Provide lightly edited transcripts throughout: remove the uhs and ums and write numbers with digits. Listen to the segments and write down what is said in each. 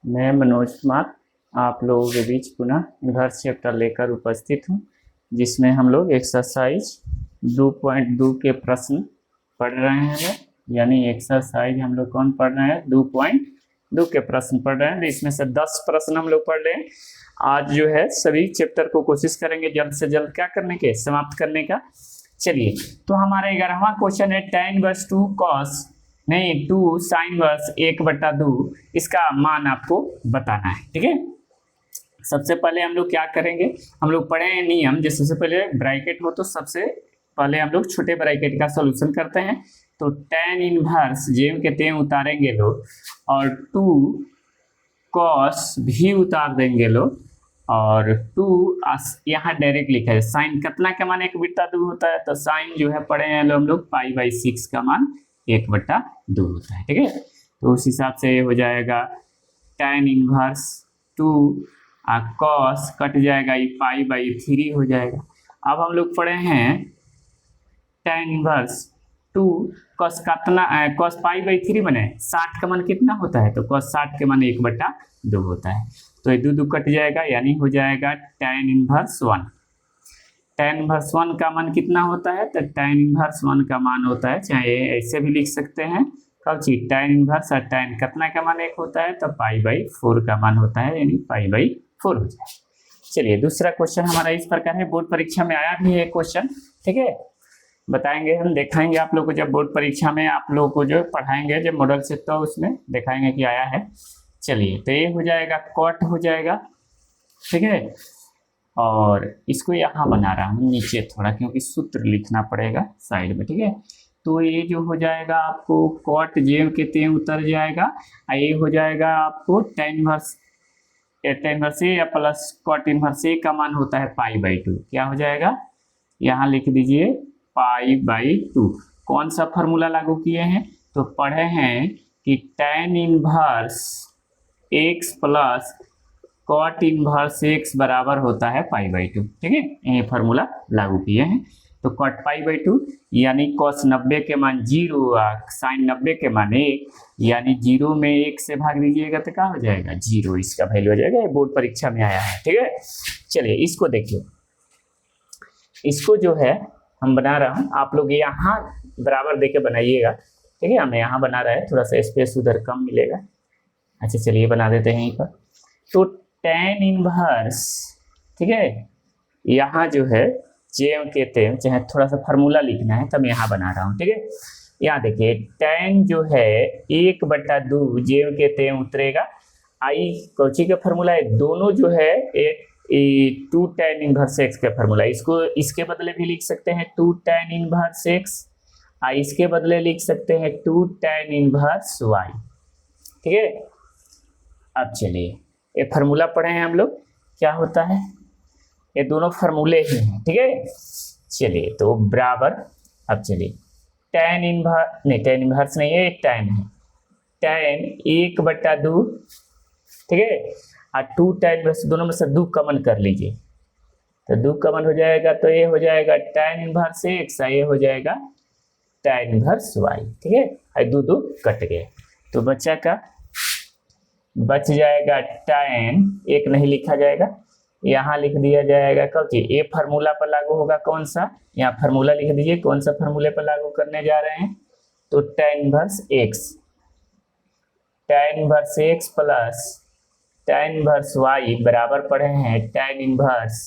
मैं मनोज कुमार आप लोगों के बीच पुनः इन्वर्स चैप्टर लेकर उपस्थित हूँ, जिसमें हम लोग एक्सरसाइज 2.2 के प्रश्न पढ़ रहे हैं। यानी एक्सरसाइज हम लोग कौन पढ़ रहे हैं? 2.2 के प्रश्न पढ़ रहे हैं। तो इसमें से 10 प्रश्न हम लोग पढ़ रहे हैं। आज जो है सभी चैप्टर को कोशिश करेंगे जल्द से जल्द क्या करने के, समाप्त करने का। चलिए, तो हमारा 11वां क्वेश्चन है tan इनवर्स 2 cos नहीं 2 साइन वर्स 1/2, इसका मान आपको बताना है। ठीक है, सबसे पहले हम लोग क्या करेंगे, हम लोग पढ़े हैं नियम, जैसे सबसे पहले ब्रैकेट हो तो सबसे पहले हम लोग छोटे ब्रैकेट का सॉल्यूशन करते हैं। तो tan इनवर्स जेम के तेम उतारेंगे लोग और 2 cos भी उतार देंगे लोग और 2 यहाँ डायरेक्ट लिखा है। साइन कितना का मान 1/2 होता है, तो साइन जो है पढ़े हैं हम लोग π/6 का मान 1/2 होता है। ठीक है, तो उस हिसाब से हो जाएगा tan इनवर्स 2 cos कट जाएगा, ये π/3 हो जाएगा। अब हम लोग पढ़े हैं tan इनवर्स 2 cos कितना, cos π/3 बने 60 का मान कितना होता है, तो cos 60 के मान 1/2 होता है। तो ये 2 कट जाएगा, यानी हो जाएगा tan इनवर्स 1। tan इनवर्स 1 का मान कितना होता है, तो tan इनवर्स 1 का मान होता है, चाहे ऐसे भी लिख सकते हैं कब चीज tan इनवर्स और tan कितना का मान 1 होता है, तो π/4 का मान होता है, यानी π/4 हो जाए। चलिए, दूसरा क्वेश्चन हमारा इस प्रकार है, बोर्ड परीक्षा में आया भी है क्वेश्चन। ठीक है, बताएंगे हम, दिखाएंगे आप लोग को, जब बोर्ड परीक्षा में आप लोग को जो पढ़ाएंगे जब मॉडल से, तो उसमें दिखाएंगे कि आया है। चलिए, तो ये हो जाएगा कॉट हो जाएगा। ठीक है, और इसको यहाँ बना रहा हूँ नीचे थोड़ा, क्योंकि सूत्र लिखना पड़ेगा साइड में। ठीक है, तो ये जो हो जाएगा आपको कॉट जेम के तेम उतर जाएगा, ये हो जाएगा आपको tan इनवर्स ए या प्लस कॉट इनवर्स ए का मान होता है π/2। क्या हो जाएगा, यहाँ लिख दीजिए π/2। कौन सा फॉर्मूला लागू किए हैं, तो पढ़े हैं कि tan inverse x plus cot inverse x बराबर होता है π/2। ठीक है, ये फार्मूला लागू किए हैं। तो कॉट π/2 यानी cos 90 के मान 0 साइन 90 के मान 1, यानी 0 में 1 से भाग दीजिएगा तो क्या हो जाएगा 0, इसका वैल्यू हो जाएगा। ये बोर्ड परीक्षा में आया है। ठीक है, चलिए इसको देखिए, इसको जो है हम बना रहा हूँ, आप लोग यहाँ बराबर देके बनाइएगा। ठीक है, हम यहाँ बना रहे हैं, थोड़ा सा स्पेस उधर कम मिलेगा। अच्छा, चलिए बना देते हैं यहीं पर। तो tan इनवर्स, ठीक है, यहाँ जो है जेम के तेम, चाहे थोड़ा सा फार्मूला लिखना है तब यहाँ बना रहा हूँ। ठीक है, यहाँ देखिए tan जो है 1/2 जेम के तेम उतरेगा, आई कौची का फार्मूला है, दोनों जो है 2 tan इनवर्स x का फार्मूला, इसको इसके बदले भी लिख सकते हैं 2 tan इनवर्स x, इसके बदले लिख सकते हैं 2 tan इनवर्स y। ठीक है, अब चलिए ये फार्मूला पढ़े हैं हम लोग, क्या होता है, ये दोनों फार्मूले ही हैं। ठीक है, चलिए तो बराबर, अब चलिए tan इनवर्स नहीं, tan इनवर्स नहीं है, tan है, tan 1/2। ठीक है, और 2 tan इनवर्स, दोनों में से 2 कॉमन कर लीजिए, तो 2 कॉमन हो जाएगा, तो ये हो जाएगा tan इनवर्स x, ये हो जाएगा tan इनवर्स y। ठीक है, 2 कट गए, तो बच्चा का बच जाएगा tan, एक नहीं लिखा जाएगा, यहाँ लिख दिया जाएगा कब कि ये फार्मूला पर लागू होगा, कौन सा, यहाँ फार्मूला लिख दीजिए, कौन सा फार्मूले पर लागू करने जा रहे हैं, तो tan inverse x plus tan inverse y बराबर पढ़े हैं tan inverse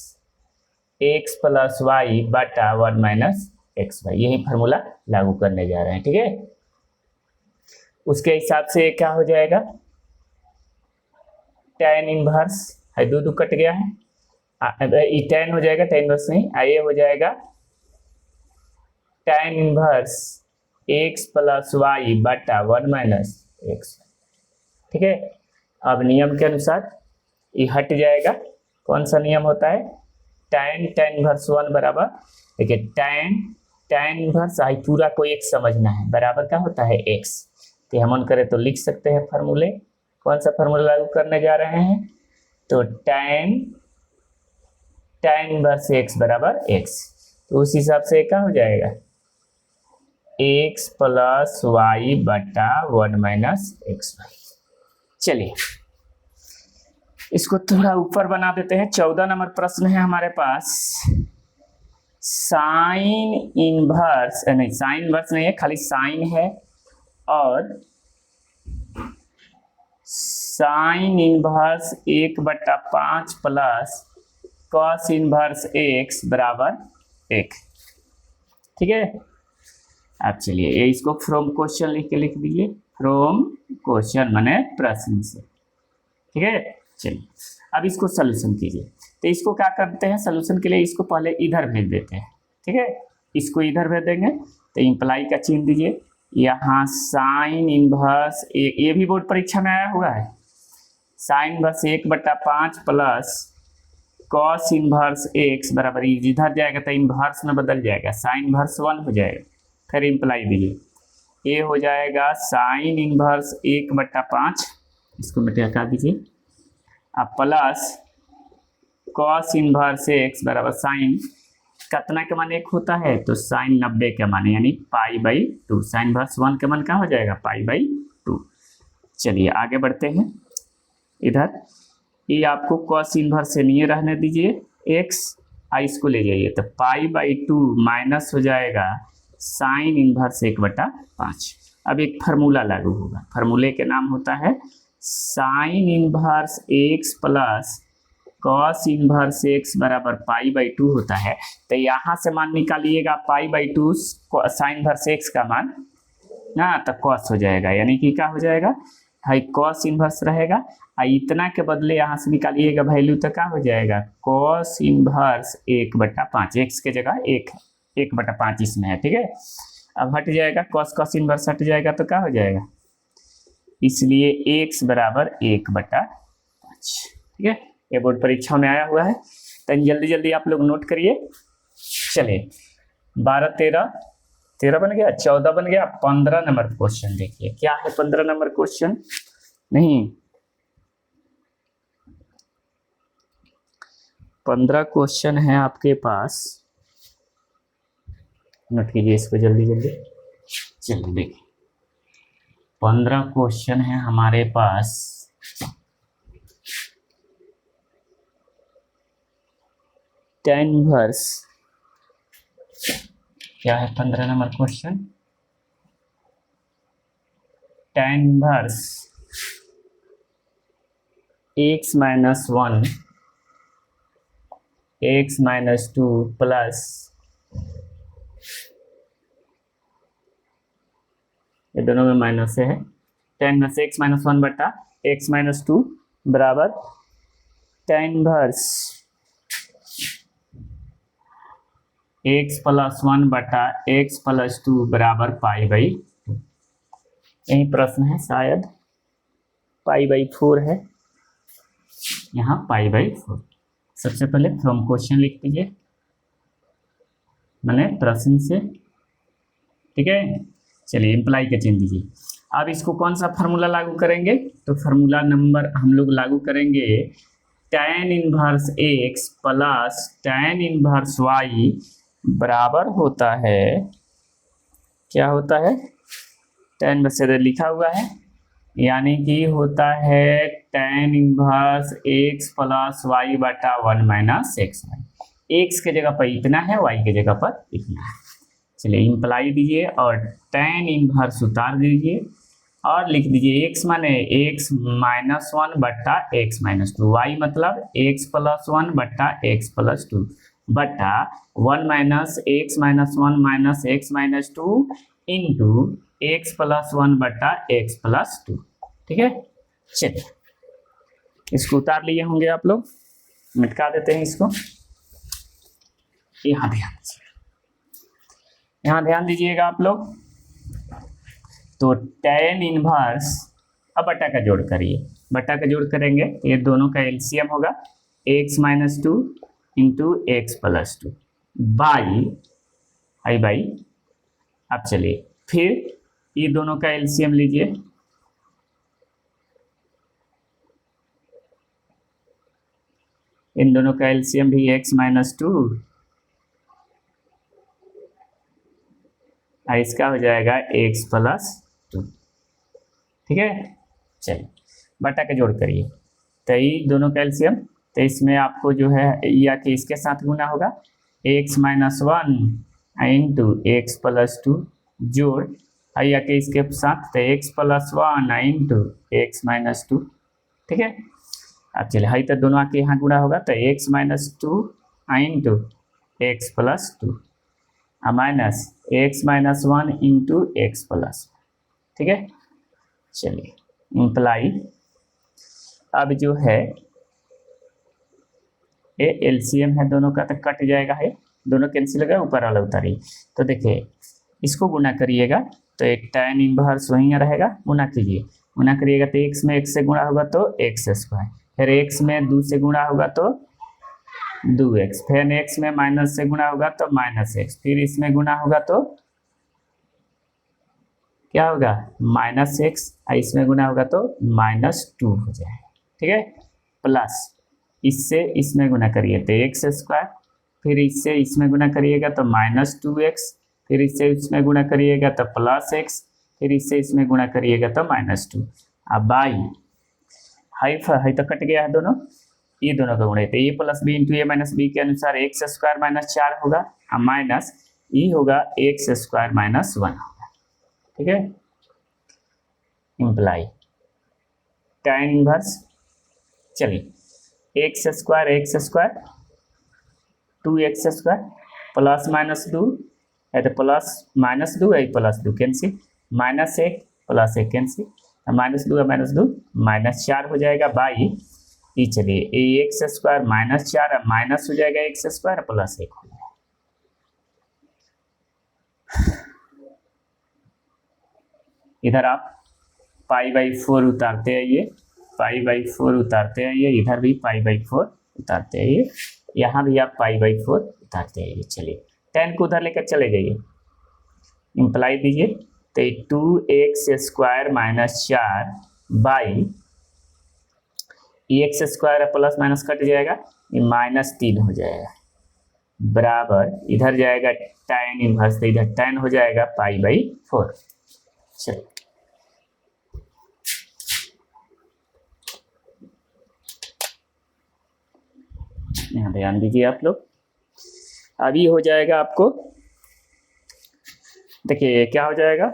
x plus y बटा 1 - xy, यही फार्मूला लागू करने जा रहे हैं। ठीक है, उसके हिसाब से क्या हो जाएगा, tan इनवर्स है 2 कट गया है, tan हो जाएगा, tan इनवर्स नहीं, ये हो जाएगा tan inverse x plus y बटा 1 - xy। ठीक है, अब नियम के अनुसार ये हट जाएगा, कौन सा नियम होता है, tan इनवर्स 1 बराबर, देखिए tan इनवर्स आई पूरा को x समझना है, बराबर क्या होता है x, तो हम मन करे तो लिख सकते हैं फार्मूले, कौन सा फार्मूला लागू करने जा रहे हैं, तो tan इनवर्स x बराबर x, तो उस हिसाब से क्या हो जाएगा x प्लस y बटा 1 - xy। चलिए इसको थोड़ा ऊपर बना देते हैं। 14 नंबर प्रश्न है हमारे पास। साइन इनवर्स नहीं, साइन इनवर्स नहीं है, खाली साइन है, और sine inverse 1/5 plus cos inverse x बराबर 1। ठीक है, अब चलिए ये इसको फ्रॉम क्वेश्चन लिख दीजिए। फ्रॉम क्वेश्चन माने प्रश्न से। ठीक है, चलिए अब इसको सॉल्यूशन कीजिए। तो इसको क्या करते हैं सॉल्यूशन के लिए, इसको पहले इधर भेज देते हैं। ठीक है, इसको इधर भेज देंगे तो इंप्लाई का चिन्ह दीजिए। यहाँ साइन इनवर्स ये भी बोर्ड परीक्षा में आया हुआ है। Sine inverse 1/5 plus cos inverse x बराबर, इधर जाएगा तो इनवर्स में बदल जाएगा, साइन इनवर्स 1 हो जाएगा। फिर इंप्लाई दीजिए, ये हो जाएगा साइन इनवर्स 1/5, इसको हटा दीजिए, अब प्लस कॉस इनवर्स x बराबर साइन कितना के मान 1 होता है, तो साइन 90 के मान यानी π/2। साइन इनवर्स 1 के मान क्या हो जाएगा, π/2। चलिए आगे बढ़ते हैं। इधर ये आपको कॉस इनवर्स से नहीं रहने दीजिए, x इसको ले जाइए तो π/2 माइनस हो जाएगा साइन इनवर्स 1/5। अब एक फार्मूला लागू होगा, फार्मूले के नाम होता है sine inverse x plus cos inverse x बराबर π/2 होता है। तो यहाँ से मान निकालिएगा π/2 साइन इनवर्स x का मान ना, तो कॉस हो जाएगा, यानी कि क्या हो जाएगा, हाई कॉस इनवर्स रहेगा। इतना के बदले यहाँ से निकालिएगा वैल्यू तो क्या हो जाएगा, कॉस इनवर्स 1/5, x के जगह 1/5 इसमें है। ठीक है, अब हट जाएगा कॉस इनवर्स हट जाएगा तो क्या हो जाएगा, इसलिए x बराबर 1/5। ठीक है, ये बोर्ड परीक्षा में आया हुआ है, तो जल्दी जल्दी आप लोग नोट करिए। चलिए 12 13 बन गया, 14 बन गया, 15 नंबर क्वेश्चन देखिए क्या है। 15 नंबर क्वेश्चन नहीं, 15 क्वेश्चन है आपके पास, नोट कीजिए इसको जल्दी जल्दी। चलिए देखिए 15 क्वेश्चन है हमारे पास। tan इनवर्स क्या है 15 number question, tan inverse x - 1 x - 2 plus ये दोनों में माइनस है, tan इनवर्स x - 1 बटा x - 2 बराबर tan इनवर्स x + 1 बटा x + 2 बराबर π/2। यही प्रश्न है, शायद π/4 है, यहाँ π/4। सबसे पहले फ्रॉम क्वेश्चन लिख दीजिए, मैंने प्रश्न से। ठीक है, चलिए इम्प्लाई का चिन्ह दीजिए। अब इसको कौन सा फार्मूला लागू करेंगे, तो फार्मूला नंबर हम लोग लागू करेंगे tan inverse x plus tan inverse y बराबर होता है, क्या होता है, tan इनवर्स लिखा हुआ है, यानी कि होता है tan inverse x plus y बटा 1 - xy। x के जगह पर इतना है, y के जगह पर इतना है। चलिए इंप्लाई दीजिए और tan इनवर्स उतार दीजिए और लिख दीजिए x माने x - 1 बटा x - 2, y मतलब x + 1 बटा x + 2 बटा 1 - x - 1 - x - 2 इंटू x + 1 बटा x + 2। ठीक है, चलिए इसको उतार लिए होंगे आप लोग, मिटा देते हैं इसको। यहाँ ध्यान दीजिएगा आप लोग, तो tan इनवर्स, अब बटा का जोड़ करिए, बटा का जोड़ करेंगे तो ये दोनों का एलसीएम होगा x - 2 इंटू x + 2 बाई। अब चलिए फिर ये दोनों का एलसीएम लीजिए, इन दोनों का एलसीएम भी x - 2 और इसका हो जाएगा x + 2। ठीक है, चलिए बटा का जोड़ करिए, तो ये दोनों का एलसीएम, तो इसमें आपको जो है या कि इसके साथ गुना होगा x minus one into x plus two जोड़ या कि इसके साथ तो x plus one into x minus two. ठीक है, अब चलिए हाई तो दोनों आके यहाँ गुणा होगा तो x minus two into x plus two minus x minus one into x plus. ठीक है, चलिए इम्प्लाई अब जो है ये एलसीएम है दोनों का तो कट जाएगा, है दोनों कैंसिल हो गया, ऊपर वाला उतारिए। तो देखिए इसको गुना करिएगा तो एक tan इनवर्स वहीं रहेगा, गुना कीजिए, गुना करिएगा तो x में x से गुणा होगा तो एक्स स्क्वायर, फिर x में 2 से गुणा होगा तो 2x, फिर x में माइनस से गुणा होगा तो माइनस x, फिर इसमें गुणा होगा तो क्या होगा माइनस x, इसमें गुणा होगा तो माइनस 2 हो जाएगा। ठीक है, प्लस इससे इसमें गुना करिए तो एक्स स्क्वायर, फिर इससे इसमें गुना करिएगा तो माइनस 2x, फिर इससे इसमें गुना करिएगा तो प्लस x, फिर इससे इसमें गुना करिएगा तो माइनस 2। अब बाई हाई तो कट गया है दोनों, ये दोनों का गुणा है तो ए प्लस बी इंटू ए माइनस बी के अनुसार एक्स स्क्वायर माइनस 4 होगा और माइनस ई होगा एक्स स्क्वायर माइनस 1 होगा। ठीक है, इम्प्लाई tan इनवर्स, चलिए x square 2x square plus minus 2 है तो प्लस माइनस 2 है plus 2 cancel, minus 1 plus 1 cancel, minus 2 minus 4 हो जाएगा बाई ये, चलिए एक्स स्क्वायर माइनस 4 माइनस हो जाएगा एक्स स्क्वायर प्लस 1 हो जाएगा। इधर आप π/4 उतारते आइए, π/4 उतारते आइए, इधर भी π/4 उतारते आइए, यहाँ भी आप π/4 उतारते आइए। चलिए tan को उधर लेकर चले जाइए, इम्प्लाई दीजिए तो 2x square minus 4 by x square plus minus cut जाएगा, ये माइनस 3 हो जाएगा, बराबर इधर जाएगा tan इनवर्स तो इधर tan हो जाएगा π/4। चलिए यहाँ ध्यान दीजिए आप लोग, अभी हो जाएगा आपको, देखिए क्या हो जाएगा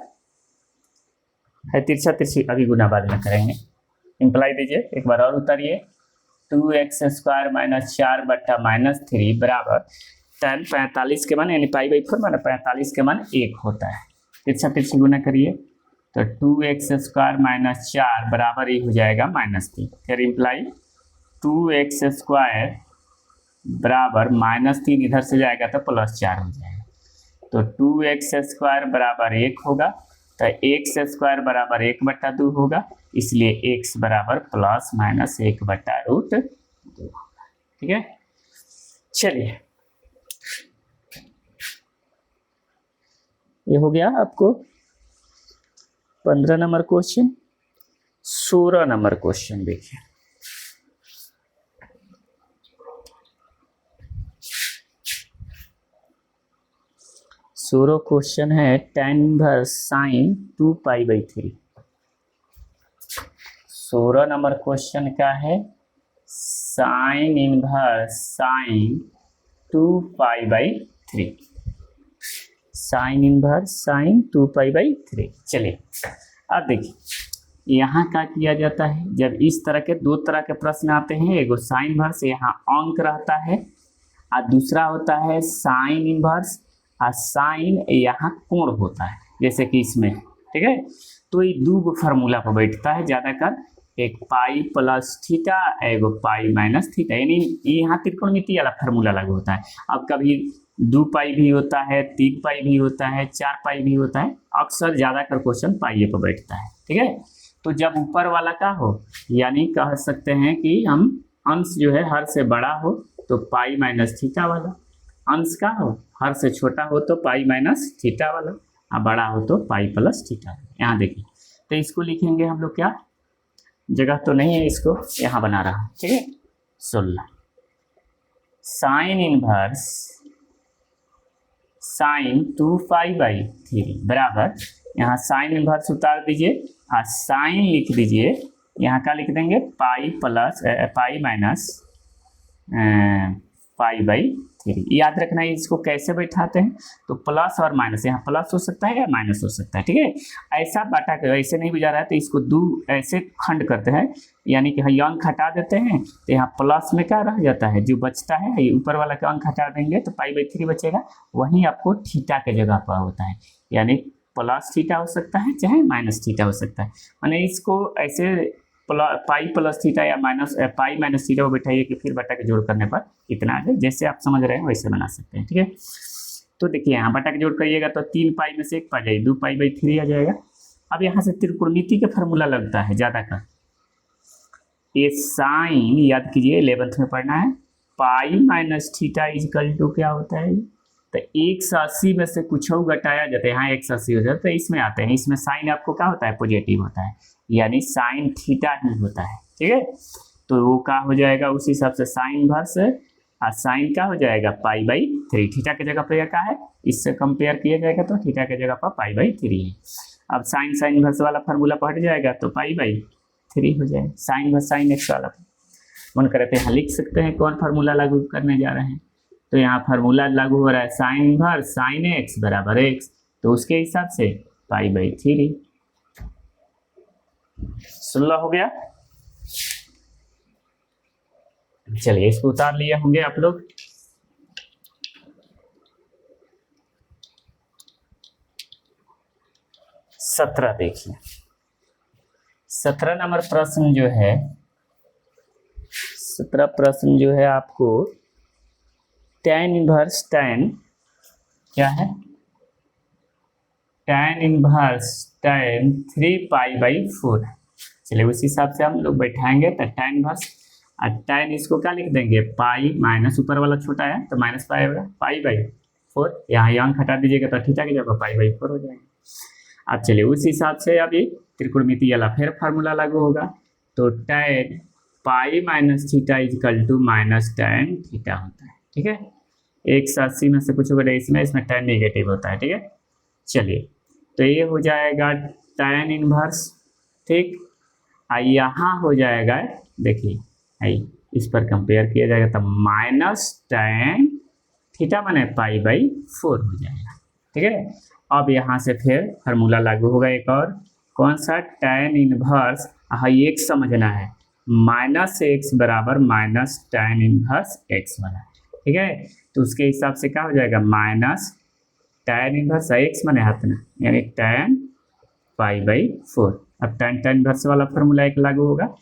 है तिरछा तिरछी, अभी गुना बाद में करेंगे। इम्प्लाई दीजिए एक बार और उतारिए, 2x स्क्वायर माइनस 4 बट्टा माइनस 3 बराबर tan 45 के मान यानी π/4 माना 45 के मान 1 होता है, तिरछा तिरछी गुना करिए तो 2x स्क्वायर माइनस 4 बराबर ही हो जाएगा माइनस 3, फिर इम्प्लाई 2x स्क्वायर बराबर माइनस 3 इधर से जाएगा तो प्लस 4 हो जाएगा, तो 2x स्क्वायर बराबर 1 होगा तो एक्स स्क्वायर बराबर 1/2 होगा, इसलिए x बराबर प्लस माइनस 1/√2 होगा। ठीक है, चलिए ये हो गया आपको 15 नंबर क्वेश्चन। 16 नंबर क्वेश्चन देखिए, सोरो क्वेश्चन है tan inverse sine 2π/3। 16 number question का है sine inverse sine 2π/3, sine inverse sine 2π/3। चलिए अब देखिए यहाँ क्या किया जाता है, जब इस तरह के दो तरह के प्रश्न आते हैं, एगो साइन इनवर्स यहाँ अंक रहता है और दूसरा होता है साइन इनवर्स और साइन यहाँ कोण होता है, जैसे कि इसमें। ठीक है, तो ये दो फार्मूला पर बैठता है ज़्यादातर, एक पाई प्लस थीटा एगो पाई माइनस थीटा, यानी यहाँ त्रिकोणमिति वाला फार्मूला लागू होता है। अब कभी 2 पाई भी होता है, 3 पाई भी होता है, 4 पाई भी होता है, अक्सर ज़्यादातर क्वेश्चन पाई पर बैठता है। ठीक है, तो जब ऊपर वाला का हो, यानी कह सकते हैं कि हम अंश जो है हर से बड़ा हो तो पाई माइनस थीटा वाला, अंश का हो हर से छोटा हो तो पाई माइनस थीटा वाला, और बड़ा हो तो पाई प्लस थीटा। यहाँ देखिए तो इसको लिखेंगे हम लोग, क्या जगह तो नहीं है, इसको यहाँ बना रहा हूँ। ठीक है, 16 साइन इनवर्स साइन 2π/3 बराबर, यहाँ साइन इनवर्स उतार दीजिए और साइन लिख दीजिए यहाँ का लिख देंगे pi plus pi minus pi by 3। याद रखना है इसको कैसे बैठाते हैं, तो प्लस और माइनस, यहाँ प्लस हो सकता है या माइनस हो सकता है, ठीक है। ऐसा बाटा कर, ऐसे नहीं बुझा रहा है तो इसको दो ऐसे खंड करते हैं, यानी कि यहाँ अंक हटा देते हैं तो यहाँ प्लस में क्या रह जाता है, जो बचता है ये ऊपर वाला का अंक हटा देंगे तो पाई बाई 3 बचेगा, वहीं आपको थीटा के जगह पर होता है, यानी प्लस थीटा हो सकता है चाहे माइनस थीटा हो सकता है। मैंने इसको ऐसे पाई प्लस थीटा या माइनस पाई माइनस थीटा को बैठाइए कि फिर बटा के जोड़ करने पर इतना आ जाए, जैसे आप समझ रहे हैं वैसे बना सकते हैं, ठीक है। तो देखिए यहाँ बटा के जोड़ करिएगा तो 3 पाई में से 1 पा जाएगी, 2 पाई बाई 3 आ जाएगा। अब यहाँ से त्रिकोणमिति का फार्मूला लगता है ज़्यादा का, ये साइन याद कीजिए 11th में पढ़ना है, pi minus theta equal to क्या होता है, तो 180 में से कुछ घटाया जाता है, यहाँ 180 हो जाता है, इसमें आते हैं, इसमें साइन आपको क्या होता है, पॉजिटिव होता है, यानी साइन थीटा ही होता है, ठीक है। तो वो क्या हो जाएगा उस हिसाब से साइन इनवर्स और साइन क्या हो जाएगा पाई बाई 3, थीटा के जगह पर क्या है, इससे कंपेयर किया जाएगा तो थीटा के जगह पर पाई बाई 3 है। अब साइन साइन इनवर्स वाला फार्मूला पढ़ जाएगा तो पाई बाई 3 हो जाएगा, साइन इनवर्स साइन एक्स वाला मन करते हैं लिख सकते हैं कौन फार्मूला लागू करने जा रहे हैं, तो यहाँ फार्मूला लागू हो रहा है साइन इनवर्स साइन एक्स बराबर एक्स, तो उसके हिसाब से पाई बाई 3। 16 हो गया। चलिए इसको उतार लिए होंगे आप लोग। सत्रह देखिए, 17 नंबर प्रश्न जो है, 17 प्रश्न जो है आपको tan इनवर्स tan क्या है, tan inverse tan 3 pi by 4। चलिए उस हिसाब से हम लोग बैठाएंगे तो tan इनवर्स और tan इसको क्या लिख देंगे पाई माइनस ऊपर वाला छोटा है तो माइनस पाई होगा, पाई बाई 4, यहाँ अंक हटा दीजिएगा तो थीटा की जगह पाई बाई 4 हो जाएगा। अब चलिए उस हिसाब से अभी त्रिकोणमिति वाला फिर फार्मूला लागू होगा, तो tan pi minus theta equal to minus tan theta होता है, ठीक है। 180 में से कुछ होगा इसमें, इसमें tan नेगेटिव होता है, ठीक है। चलिए तो ये हो जाएगा tan इनवर्स, ठीक, यहाँ हो जाएगा देखिए इस पर कंपेयर किया जाएगा तो माइनस tan थीटा माने पाई बाई 4 हो जाएगा, ठीक है। अब यहाँ से फिर फार्मूला लागू होगा एक और, कौन सा, tan इनवर्स, एक समझना है माइनस एक्स बराबर माइनस tan इनवर्स एक्स वाला, ठीक है। तो उसके हिसाब से क्या हो जाएगा माइनस tan इनवर्स एक्स माने हाथ ना, यानी tan पाई बाई 4। अब tan इनवर्स वाला फार्मूला एक लागू होगा,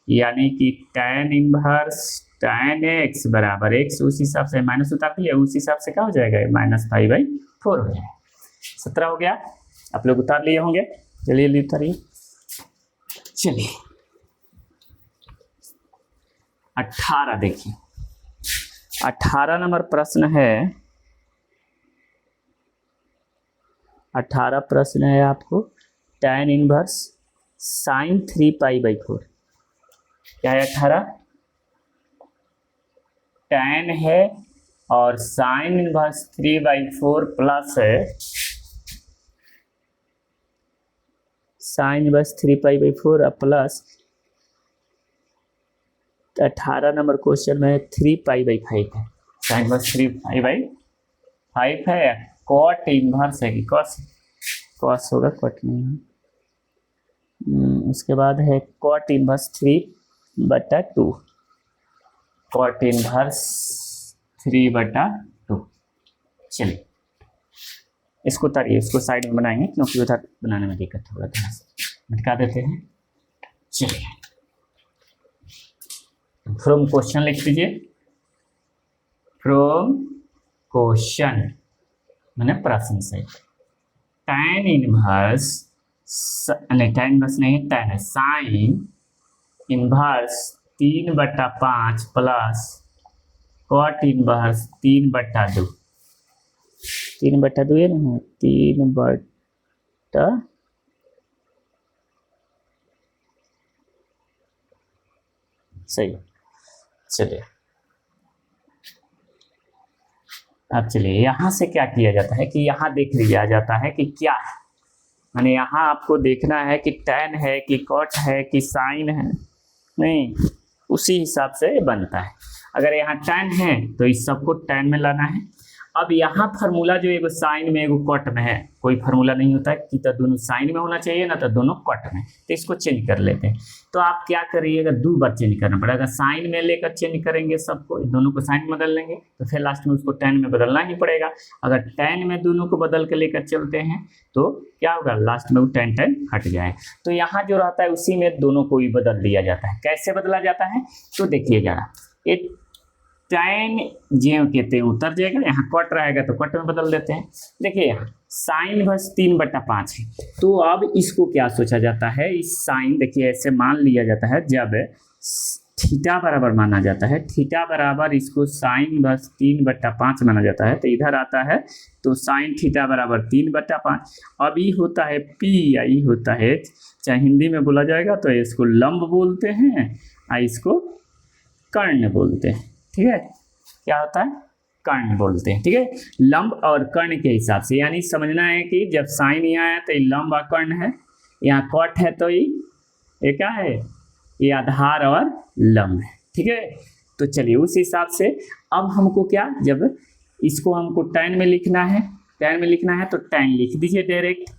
यानी कि tan इनवर्स tan एक्स बराबर एक्स, उस हिसाब से माइनस उतार दिया, उस हिसाब से क्या हो जाएगा माइनस पाई बाई 4 हो जाएगा। 17 हो गया, आप लोग उतार लिए होंगे, चलिए जल्दी उतारिए। चलिए 18 देखिए, 18 नंबर प्रश्न है, 18 प्रश्न है आपको tan inverse sign 3 pi by 4, क्या है 18 tan है और साइन इनवर्स 3 बाई 4 प्लस है sine inverse 3 pi by 4 plus 18 number question में 3 पाई बाई 5 है, साइन इनवर्स 3 पाई बाई 5 है, कॉट इनवर्स है कि कॉस, कॉस होगा कॉट नहीं है। उसके बाद है कॉट इनवर्स 3/2, कॉट इनवर्स 3/2। चलिए इसको उतारिए, इसको साइड में बनाएंगे क्योंकि उधर बनाने में दिक्कत होगा, थोड़ा सा भटका देते हैं। चलिए फ्रॉम क्वेश्चन लिख दीजिए, फ्रॉम क्वेश्चन मैंने प्रश्न से tan इनवर्स नहीं, tan इनवर्स नहीं tan है, sine inverse 3/5 plus cot inverse 3/2, 3/2 है ना, 3/, सही। चलिए अब चलिए यहाँ से क्या किया जाता है कि यहाँ देख लिया जाता है कि क्या है, यानी यहाँ आपको देखना है कि tan है कि cot है कि sin है, नहीं, उसी हिसाब से बनता है। अगर यहाँ tan है तो इस सबको tan में लाना है। अब यहाँ फार्मूला जो एगो साइन में एगो कॉट में है, कोई फार्मूला नहीं होता है कि तो दोनों साइन में होना चाहिए ना तो दोनों कॉट में, तो इसको चेंज कर लेते हैं। तो आप क्या करिएगा, 2 बार चेंज करना पड़ेगा। साइन में लेकर चेंज करेंगे सबको, दोनों को साइन में बदल लेंगे तो फिर लास्ट में उसको tan में बदलना ही पड़ेगा। अगर tan में दोनों को बदल के लेकर चलते हैं तो क्या होगा, लास्ट में वो tan हट जाए। तो यहाँ जो रहता है उसी में दोनों को ही बदल दिया जाता है। कैसे बदला जाता है तो देखिए जरा, ये tan ज्यों के त्यों उतर जाएगा, यहाँ कट रहेगा तो कट में बदल देते हैं। देखिए यहाँ साइन बस 3/5 है, तो अब इसको क्या सोचा जाता है, इस साइन देखिए ऐसे मान लिया जाता है, जब थीटा बराबर माना जाता है, थीटा बराबर इसको साइन बस 3/5 माना जाता है, तो इधर आता है तो साइन थीटा बराबर 3/5। अब ये होता है पी, या ये होता है, चाहे हिंदी में बोला जाएगा तो इसको लंब बोलते हैं और इसको कर्ण बोलते हैं। ठीक है, क्या होता है, कर्ण बोलते हैं। ठीक है, लंब और कर्ण के हिसाब से, यानी समझना है कि जब साइन यहाँ है तो ये लंब और कर्ण है, यहाँ कॉट है तो ये क्या है, ये आधार और लंब है। ठीक है, तो चलिए उस हिसाब से अब हमको क्या, जब इसको हमको tan में लिखना है, tan में लिखना है तो tan लिख दीजिए डायरेक्ट,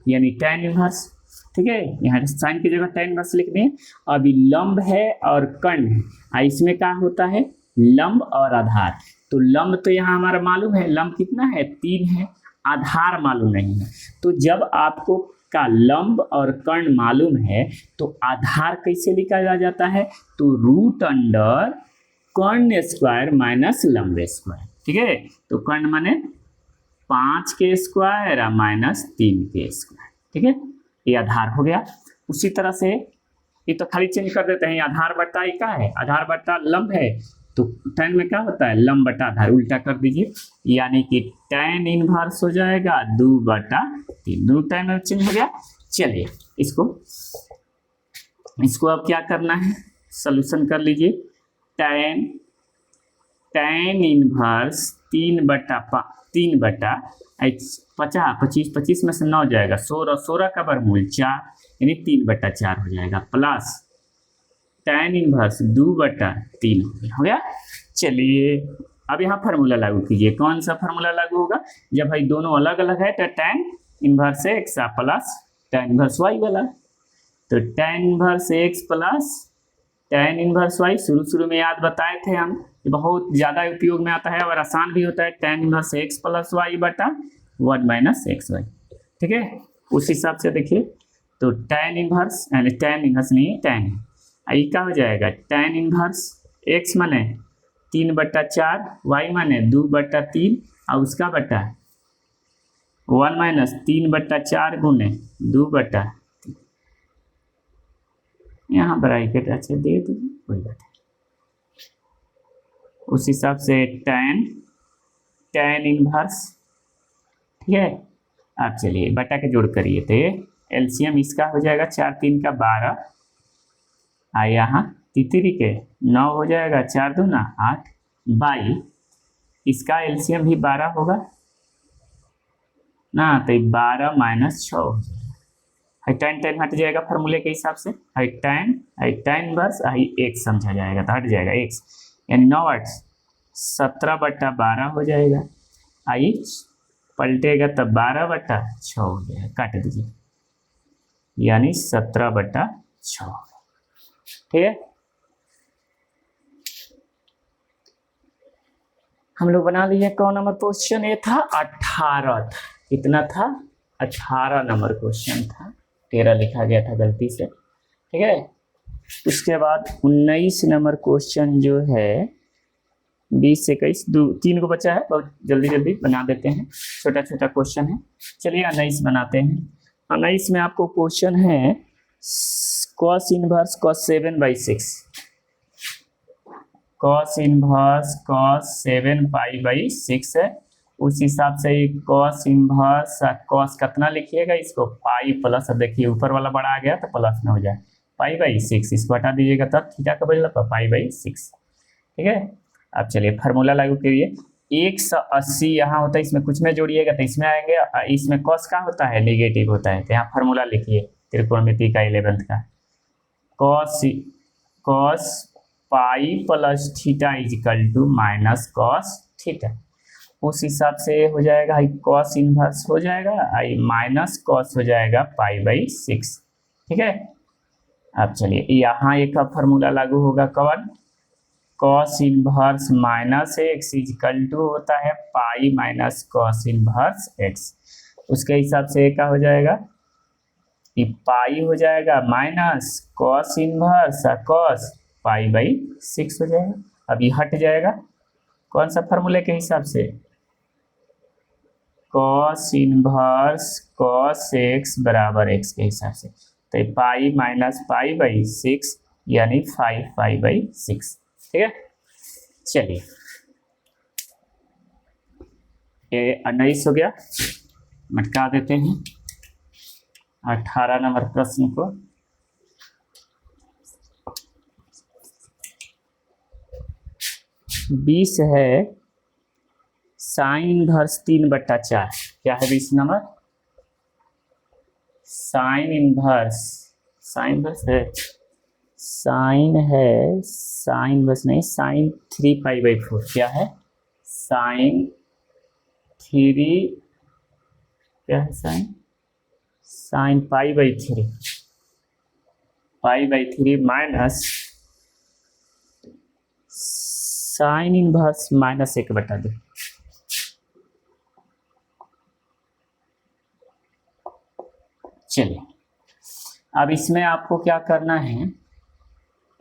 यानी tan इनवर्स। ठीक है, यहाँ साइन की जगह tan इनवर्स लिख दें। अभी लंब है और कर्ण है, इसमें क्या होता है, लंब और आधार। तो लंब तो यहाँ हमारा मालूम है, लंब कितना है, 3 है, आधार मालूम नहीं है। तो जब आपको का लंब और कर्ण मालूम है तो आधार कैसे निकाला जाता है, तो रूट अंडर कर्ण स्क्वायर माइनस लंब स्क्वायर। ठीक है, तो कर्ण माने 5 के स्क्वायर माइनस 3 के स्क्वायर। ठीक है, ये आधार हो गया। उसी तरह से ये तो खाली चेंज कर देते हैं, आधार बटा ये क्या है, आधार बटा लंब है, तो tan में क्या होता है, लंब बटा आधार, उल्टा कर दीजिए, यानी कि tan इनवर्स हो जाएगा 2/3, दोनों टाइम में चेंज हो गया। चलिए इसको अब क्या करना है, सॉल्यूशन कर लीजिए। tan इनवर्स 3/50, 25 में से 9 जाएगा, 16 का वर्गमूल 4, यानी 3/4 हो जाएगा, प्लस tan इनवर्स 2/3 हो गया। चलिए अब यहाँ फार्मूला लागू कीजिए। कौन सा फार्मूला लागू होगा, जब भाई दोनों अलग अलग है तो tan inverse x plus tan inverse y वाला, तो tan inverse x plus tan inverse y, शुरू में याद बताए थे हम, बहुत ज़्यादा उपयोग में आता है और आसान भी होता है, tan inverse x plus y बटा 1 माइनस xy। ठीक है, उस हिसाब से देखिए, तो tan इनवर्स, यानी tan इनवर्स नहीं, tan आई क्या हो जाएगा, tan इनवर्स x माने 3/4, y माने 2/3 और उसका बटा 1 माइनस 3/4 गुने 2/3, यहाँ ब्रैकेट अच्छे दे दीजिए, कोई बात नहीं। उस हिसाब से tan इनवर्स, ठीक है। अब चलिए बटा के जोड़ करिए, तो एलसीएम इसका हो जाएगा 4 3 का 12, यहाँ तितरी के 9 हो जाएगा, 4 दूना 8, 22, इसका एलसीएम भी 12 होगा ना, तो 12 माइनस 6 हो जाएगा, tan हट जाएगा फार्मूले के हिसाब से, tan इनवर्स x समझा जाएगा तो हट जाएगा x, यानी 9 8 17/12 हो जाएगा, पलटेगा तब 12/6 हो जाएगा, काट दीजिए, यानी 17/6। ठीक है, हम लोग बना लिए। कौन नंबर क्वेश्चन ये था, 18 था, कितना था, 18 नंबर क्वेश्चन था, 13 लिखा गया था गलती से। ठीक है, उसके बाद 19 नंबर क्वेश्चन जो है 20 से 21, 3 को बचा है, बहुत जल्दी बना देते हैं, छोटा छोटा क्वेश्चन है। चलिए 19 बनाते हैं। 19 में आपको क्वेश्चन है cos inverse cos 7/6, cos inverse cos 7π/6 है। उस हिसाब से cos इनवर्स cos कितना लिखिएगा, इसको पाई प्लस, देखिए ऊपर वाला बड़ा आ गया तो प्लस में हो जाए, π/6, इसको हटा दीजिएगा तब थीटा का बदला π/6। ठीक है, अब चलिए फार्मूला लागू करिए। 180 यहाँ होता है, इसमें कुछ में जोड़िएगा तो इसमें आएंगे, इसमें कॉस का होता है नेगेटिव होता है, तो यहाँ फार्मूला लिखिए त्रिकोणमिति का 11th का, cos pi plus theta equal to minus cos theta. उस हिसाब से हो जाएगा आई कॉस इनवर्स हो जाएगा, आई माइनस कॉस हो जाएगा पाई/6। ठीक है, अब चलिए यहाँ एक अब फार्मूला लागू होगा, कौन, cos inverse minus x equal to होता है pi minus cos inverse x. उसके हिसाब से क्या हो जाएगा, ये पाई हो जाएगा माइनस कॉस इनवर्स कॉस पाई/6 हो जाएगा। अब ये हट जाएगा, कौन सा फार्मूले के हिसाब से, कॉस इनवर्स कॉस एक्स बराबर एक्स के हिसाब से, तो पाई माइनस पाई/6 यानी 5 पाई/6। ठीक है, चलिए ये 19 हो गया, मटका देते हैं 18 नंबर प्रश्न को। बीस है साइन इनवर्स 3/4, क्या है 20 number, sign inverse, sine inverse है, साइन है, साइन बस नहीं, साइन 3 पाई/4, क्या है साइन 3, क्या है साइन पाई/3 माइनस साइन इनवर्स -1/2। चलिए अब इसमें आपको क्या करना है,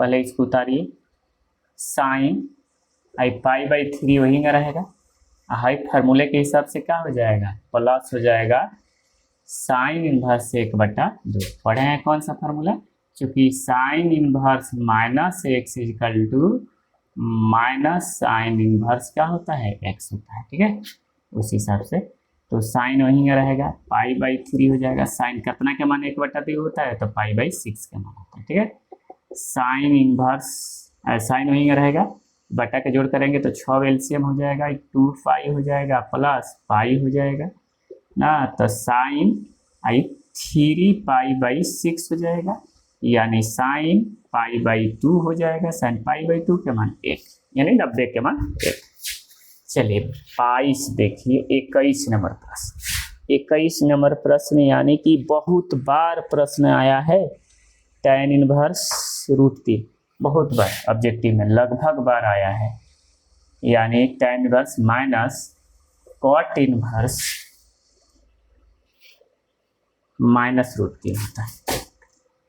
पहले इसको उतारिए, साइन आई पाई/3 वही में रहेगा, हाई फार्मूले के हिसाब से क्या हो जाएगा, प्लस हो जाएगा साइन इनवर्स 1/2। पढ़े हैं कौन सा फार्मूला, क्योंकि sine inverse -x equal to minus sine inverse क्या होता है, x होता है। ठीक है, उस हिसाब से तो साइन वहीं रहेगा, पाई/3 हो जाएगा, साइन कितना के मान 1/2 होता है, तो पाई/6 के मान होता है। ठीक है, साइन इनवर्स, साइन वहीं रहेगा, बटा के जोड़ करेंगे तो 6 एलसीएम हो जाएगा, 2 पाई हो जाएगा प्लस पाई हो जाएगा ना, तो साइन आई 3 पाई/6 हो जाएगा, यानी साइन पाई/2 हो जाएगा, साइन पाई/2 के मान 1 यानी 90 के मान 1। चलिए 22 देखिए, 21 नंबर प्रश्न, 21 नंबर प्रश्न यानी कि बहुत बार प्रश्न आया है, tan इनवर्स √3 बहुत बार ऑब्जेक्टिव में लगभग बार आया है, यानी tan inverse minus cot inverse -√3 होता है।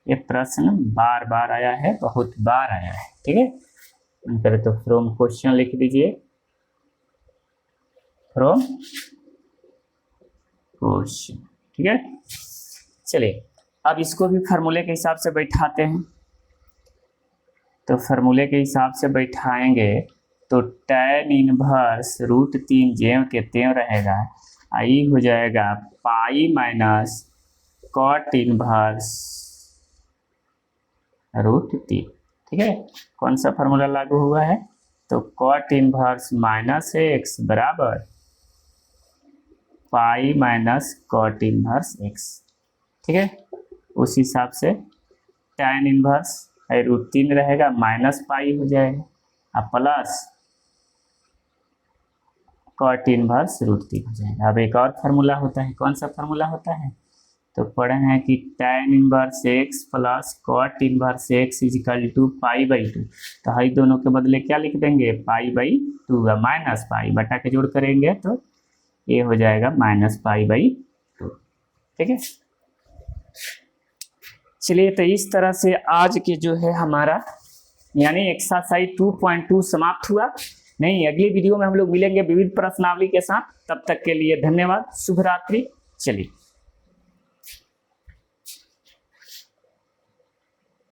ये प्रश्न बार बार आया है, बहुत बार आया है। ठीक है, करें तो फ्रॉम क्वेश्चन लिख दीजिए, फ्रॉम क्वेश्चन। ठीक है, चलिए अब इसको भी फार्मूले के हिसाब से बैठाते हैं, तो फार्मूले के हिसाब से बैठाएंगे तो tan इनवर्स √3 ज्यों के त्यों रहेगा, आई हो जाएगा पाई माइनस cot इनवर्स √3। ठीक है, कौन सा फार्मूला लागू हुआ है, तो cot इनवर्स -x बराबर pi minus cot inverse x। ठीक है, उस हिसाब से tan इनवर्स √3 रहेगा, माइनस पाई हो जाएगा, अब प्लस cot इनवर्स √3 हो जाएगा। अब एक और फार्मूला होता है, कौन सा फार्मूला होता है, तो पढ़े हैं कि tan inverse x plus cot inverse x equal to पाई/2, तो हाई दोनों के बदले क्या लिख देंगे, पाई/2 माइनस पाई, बटा के जोड़ करेंगे तो ये हो जाएगा -पाई/2। ठीक है, चलिए तो इस तरह से आज के जो है हमारा यानी एक्सरसाइज 2.2 समाप्त हुआ। नहीं, अगली वीडियो में हम लोग मिलेंगे विविध प्रश्नावली के साथ, तब तक के लिए धन्यवाद, शुभ रात्रि। चलिए।